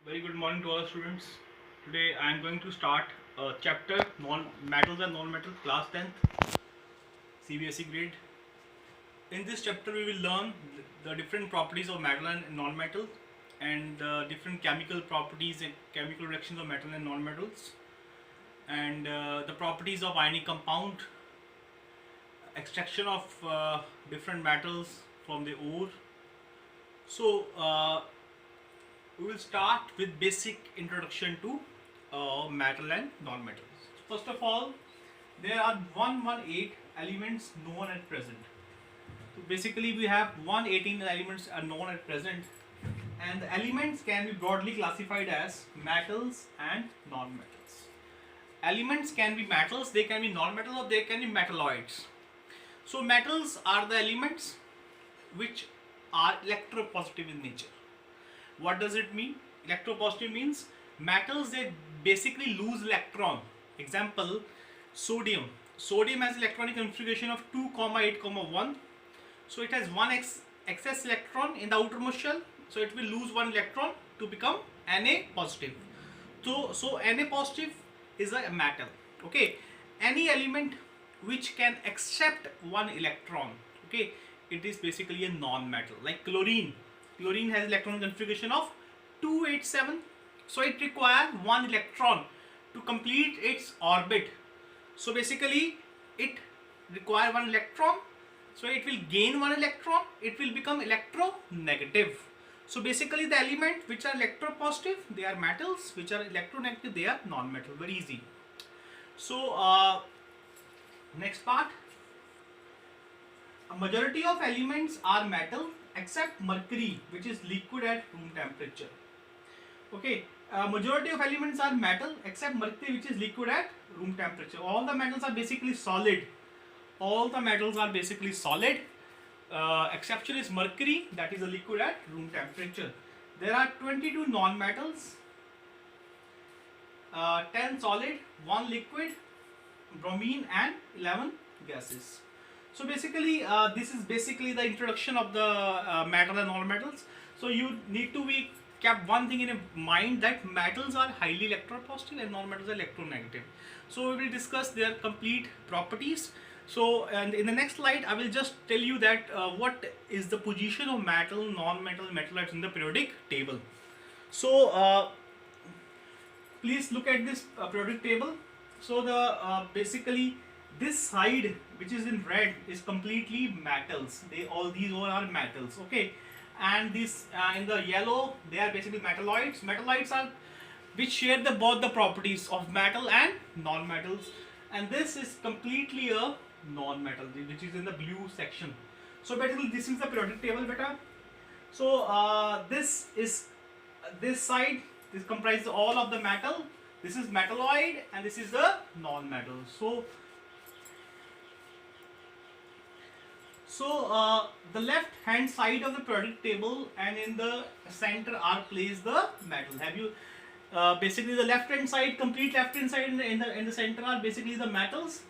Very good morning to all students. Today I am going to start a chapter non-metals and non-metal class 10th CBSE grade. In this chapter we will learn the different properties of metal and non-metal and the different chemical properties and chemical reactions of metal and non-metals and the properties of ionic compound, extraction of different metals from the ore. So we will start with basic introduction to metal and non-metals. First of all, there are 118 elements known at present. So basically we have 118 elements are known at present, and the elements can be broadly classified as metals and non-metals. Elements can be metals, they can be non-metal, or they can be metalloids. So metals are the elements which are electropositive in nature. What does it mean? Electropositive means metals, they basically lose electron. Example, sodium. Sodium has electronic configuration of 2, 8, 1. So it has one excess electron in the outermost shell. So it will lose one electron to become Na positive. So Na positive is a metal. Okay. Any element which can accept one electron, okay, it is basically a non-metal. Like chlorine. Chlorine has electron configuration of 287, so it requires one electron to complete its orbit. So basically it requires one electron, so it will gain one electron, it will become electronegative. So basically the element which are electropositive, they are metals, which are electronegative, they are non-metal. Very easy. So next part, a majority of elements are metal except mercury, which is liquid at room temperature. Okay, majority of elements are metal except mercury, which is liquid at room temperature. All the metals are basically solid. All the metals are basically solid. Exception is mercury, that is a liquid at room temperature. There are 22 non-metals, 10 solid, 1 liquid, bromine, and 11 gases. So basically this is basically the introduction of the metal and non-metals. So you need to be kept one thing in mind, that metals are highly electropositive and non-metals are electronegative. So we will discuss their complete properties. So and in the next slide I will just tell you that what is the position of metal, non-metal, metalloids in the periodic table. So please look at this periodic table. So the basically this side which is in red is completely metals. These all are metals, okay, and this in the yellow they are basically metalloids. Metalloids are which share both the properties of metal and non-metals, and this is completely a non-metal, which is in the blue section. So basically this is the periodic table, beta. So this is this side, this comprises all of the metal. This is metalloid and this is the non-metal. So the left hand side of the periodic table and in the center are placed the metal. Have you basically the left hand side, complete left hand side in the center are basically the metals.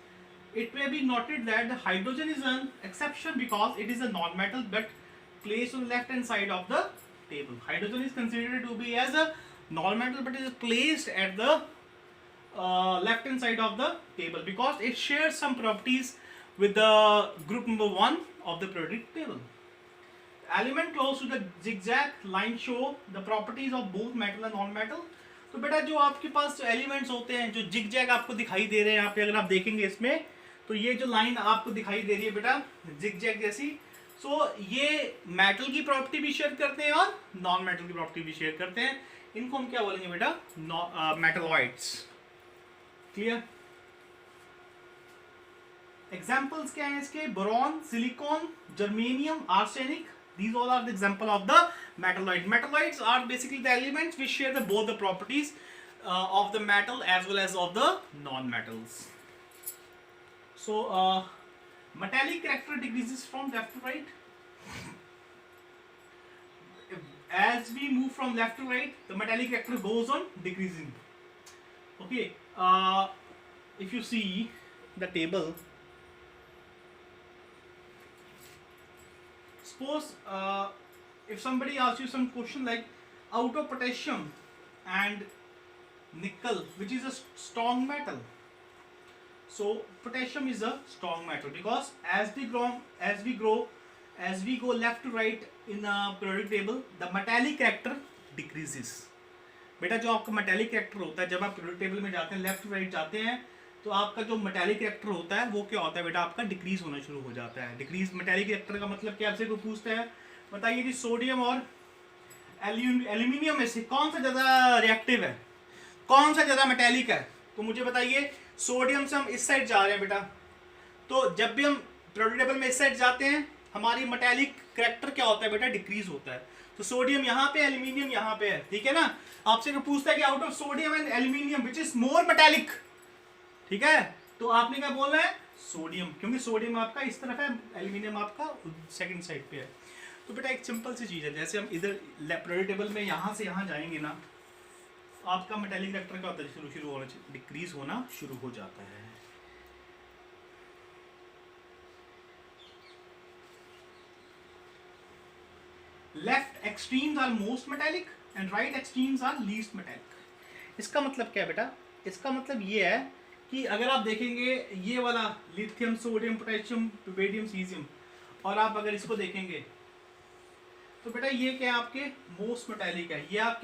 It may be noted that the hydrogen is an exception because it is a non-metal but placed on the left hand side of the table. Hydrogen is considered to be as a non-metal but is placed at the left hand side of the table because it shares some properties with the group number 1 of the periodic table. Element close to the zigzag line show the properties of both metal and non-metal. तो बेटा जो आपके पास elements होते हैं जो zigzag आपको दिखाई दे रहे हैं यहाँ पे, अगर आप देखेंगे इसमें तो ये जो लाइन आपको दिखाई दे रही है बेटा जिगजैग जैसी, सो ये मेटल की प्रॉपर्टी भी शेयर करते हैं और नॉन मेटल की प्रॉपर्टी भी शेयर करते हैं. इनको हम क्या बोलेंगे बेटा? मेटलॉइड्स. क्लियर? एग्जाम्पल्स क्या हैं इसके? Boron, silicon, germanium, arsenic. These all are the example of the metalloid. Metalloids are basically the elements which share both the properties of the metal as well as of the non-metals. So metallic character decreases from left to right. As we move from left to right, the metallic character goes on decreasing. Okay, if you see the table, suppose if somebody asks you some question like out of potassium and nickel, which is a strong metal. So potassium is a strong metal because as we go left to right in a periodic table, the metallic character decreases. बेटा जो आपका metallic character होता है, जब आप periodic table में जाते हैं, लेफ्ट टू राइट जाते हैं, तो आपका जो मेटालिक कैरेक्टर होता है वो क्या होता है बेटा, आपका डिक्रीज होना शुरू हो जाता है. डिक्रीज मेटालिक कैरेक्टर का मतलब क्या, आपसे कोई पूछता है बताइए जी सोडियम और एल्यूमिनियम में से कौन सा ज़्यादा रिएक्टिव है, कौन सा ज़्यादा मेटालिक है, तो मुझे बताइए. सोडियम से हम इस साइड जा रहे हैं बेटा, तो जब भी हम पीरियोडिक टेबल में इस साइड जाते हैं हमारी मेटालिक कैरेक्टर क्या होता है बेटा, डिक्रीज होता है. तो सोडियम यहाँ पे, एल्यूमिनियम यहाँ पे है, ठीक है ना. आपसे कोई पूछता है कि out of sodium and aluminium which is more metallic, ठीक है, तो आपने क्या बोलना है, सोडियम, क्योंकि सोडियम आपका इस तरफ है, एल्यूमिनियम आपका सेकंड साइड पे है. तो बेटा एक सिंपल सी चीज़ है, जैसे हम इधर पीरियोडिक टेबल में यहाँ से यहाँ जाएंगे ना, आपका मेटालिक कैरेक्टर क्या होता है, शुरू होना, डिक्रीज होना शुरू हो जाता है. Left extremes are most metallic and right extremes are least metallic. इसका मतलब क्या है बेटा, इसका मतलब ये है कि अगर आप देखेंगे ये वाला लिथियम, सोडियम, पोटेशियम, वेडियम, सीजियम, और आप अगर इसको देखेंगे तो बेटा ये क्या आपके मोस्ट मेटालिक है, ये आपकी